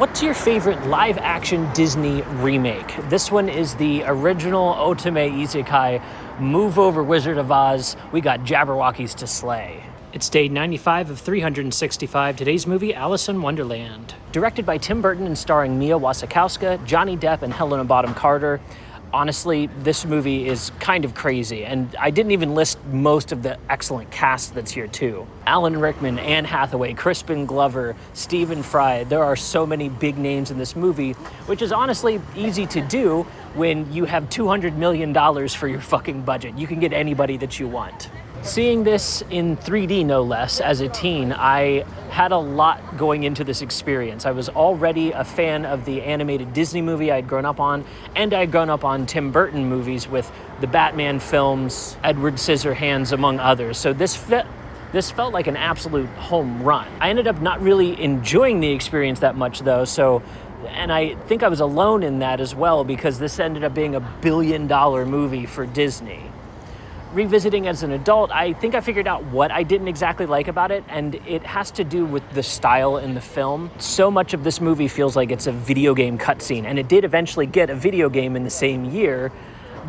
What's your favorite live-action Disney remake? This one is the original Otome Isekai Move Over Wizard of Oz. We got Jabberwockies to slay. It's day 95 of 365. Today's movie, Alice in Wonderland. Directed by Tim Burton and starring Mia Wasikowska, Johnny Depp, and Helena Bonham Carter. Honestly, this movie is kind of crazy, and I didn't even list most of the excellent cast that's here too. Alan Rickman, Anne Hathaway, Crispin Glover, Stephen Fry. There are so many big names in this movie, which is honestly easy to do when you have $200 million for your fucking budget. You can get anybody that you want. Seeing this in 3D, no less, as a teen, I had a lot going into this experience. I was already a fan of the animated Disney movie I'd grown up on, and I'd grown up on Tim Burton movies with the Batman films, Edward Scissorhands, among others. So this felt like an absolute home run. I ended up not really enjoying the experience that much, though, and I think I was alone in that as well, because this ended up being $1 billion movie for Disney. Revisiting as an adult, I think I figured out what I didn't exactly like about it, and it has to do with the style in the film. So much of this movie feels like it's a video game cutscene, and it did eventually get a video game in the same year,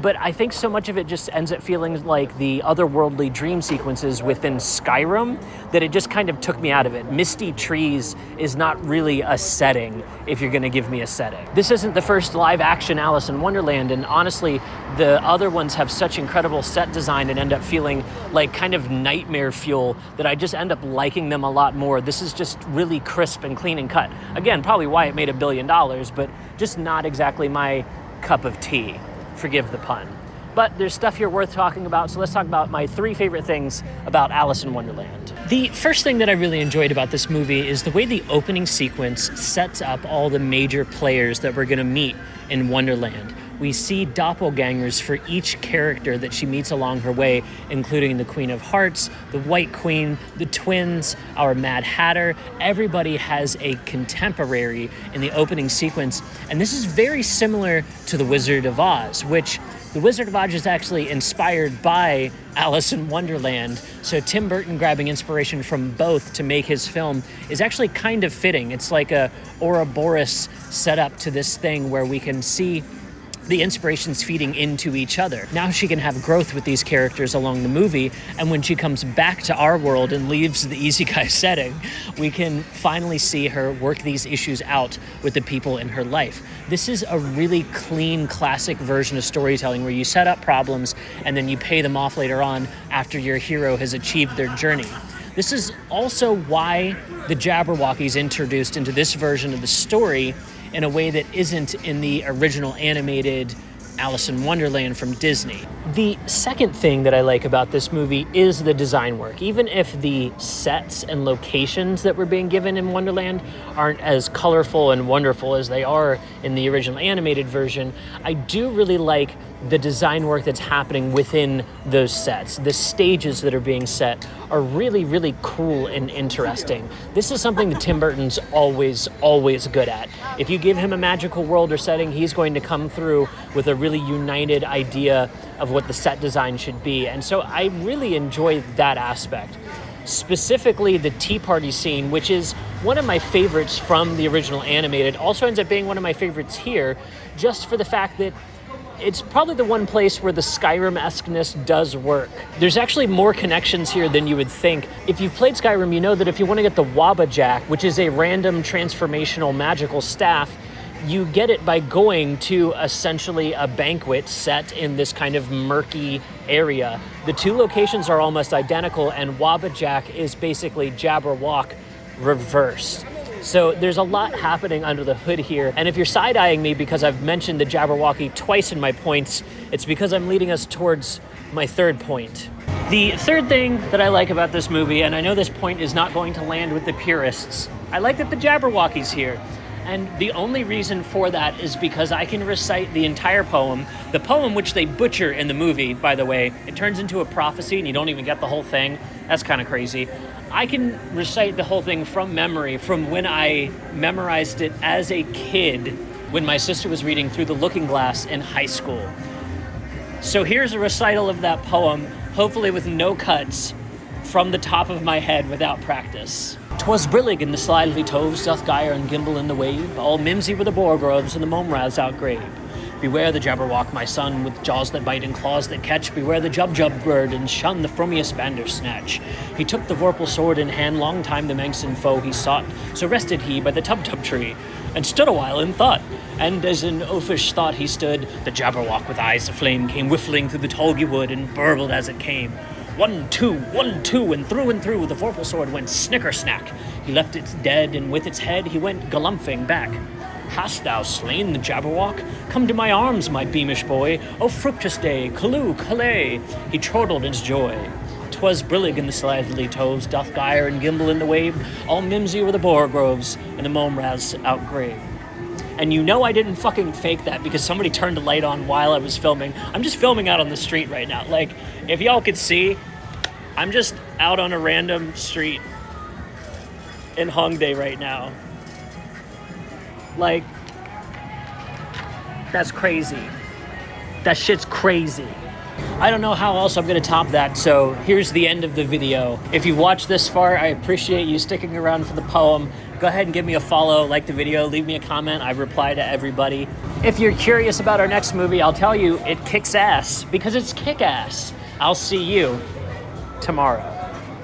but I think so much of it just ends up feeling like the otherworldly dream sequences within Skyrim that it just kind of took me out of it. Misty trees is not really a setting if you're gonna give me a setting. This isn't the first live-action Alice in Wonderland, and honestly, the other ones have such incredible set design and end up feeling like kind of nightmare fuel that I just end up liking them a lot more. This is just really crisp and clean and cut. Again, probably why it made $1 billion, but just not exactly my cup of tea. Forgive the pun. But there's stuff here worth talking about, so let's talk about my 3 favorite things about Alice in Wonderland. The first thing that I really enjoyed about this movie is the way the opening sequence sets up all the major players that we're going to meet in Wonderland. We see doppelgangers for each character that she meets along her way, including the Queen of Hearts, the White Queen, the twins, our Mad Hatter. Everybody has a contemporary in the opening sequence, and this is very similar to The Wizard of Oz, which The Wizard of Oz is actually inspired by Alice in Wonderland, so Tim Burton grabbing inspiration from both to make his film is actually kind of fitting. It's like a Ouroboros setup to this thing where we can see the inspirations feeding into each other. Now she can have growth with these characters along the movie, and when she comes back to our world and leaves the isekai setting, we can finally see her work these issues out with the people in her life. This is a really clean, classic version of storytelling where you set up problems and then you pay them off later on after your hero has achieved their journey. This is also why the Jabberwockies introduced into this version of the story in a way that isn't in the original animated Alice in Wonderland from Disney. The second thing that I like about this movie is the design work. Even if the sets and locations that we're being given in Wonderland aren't as colorful and wonderful as they are in the original animated version, I do really like the design work that's happening within those sets. The stages that are being set are really, really cool and interesting. This is something that Tim Burton's always good at. If you give him a magical world or setting, he's going to come through with a really united idea of what the set design should be. And so I really enjoy that aspect. Specifically the tea party scene, which is one of my favorites from the original animated, also ends up being one of my favorites here, just for the fact that it's probably the one place where the Skyrim-esqueness does work. There's actually more connections here than you would think. If you've played Skyrim, you know that if you want to get the Wabbajack, which is a random transformational magical staff, you get it by going to essentially a banquet set in this kind of murky area. The 2 locations are almost identical, and Wabbajack is basically Jabberwock reversed. So there's a lot happening under the hood here. And if you're side-eyeing me because I've mentioned the Jabberwocky twice in my points, it's because I'm leading us towards my third point. The third thing that I like about this movie, and I know this point is not going to land with the purists, I like that the Jabberwocky's here. And the only reason for that is because I can recite the entire poem. The poem, which they butcher in the movie, by the way, it turns into a prophecy and you don't even get the whole thing. That's kind of crazy. I can recite the whole thing from memory from when I memorized it as a kid when my sister was reading Through the Looking Glass in high school. So here's a recital of that poem, hopefully with no cuts, from the top of my head without practice. 'Twas brillig in the slidely toves, doth gyre and gimble in the wave, all mimsy were the boar groves and the momraz outgrave. Beware the jabberwock, my son, with jaws that bite and claws that catch. Beware the jub bird, and shun the frumious bandersnatch. He took the vorpal sword in hand, long time the manxen foe he sought. So rested he by the tub tree, and stood a while in thought. And as in oafish thought he stood, the jabberwock with eyes aflame came whiffling through the tulgey wood, and burbled as it came. 1, 2, 1, 2, and through the vorpal sword went snicker-snack. He left it dead, and with its head he went galumphing back. Hast thou slain the jabberwock? Come to my arms, my beamish boy. O fructus day, calloo, calais. He chortled his joy. 'Twas brillig in the slidely toves, doth gyre and gimble in the wave. All mimsy were the boar groves, and the momraz outgrave. And you know I didn't fucking fake that because somebody turned the light on while I was filming. I'm just filming out on the street right now. Like, if y'all could see, I'm just out on a random street in Hongdae right now. Like, that's crazy. That shit's crazy. I don't know how else I'm gonna top that, so here's the end of the video. If you've watched this far, I appreciate you sticking around for the poem. Go ahead and give me a follow, like the video, leave me a comment. I reply to everybody. If you're curious about our next movie, I'll tell you it kicks ass because it's kick-ass. I'll see you tomorrow.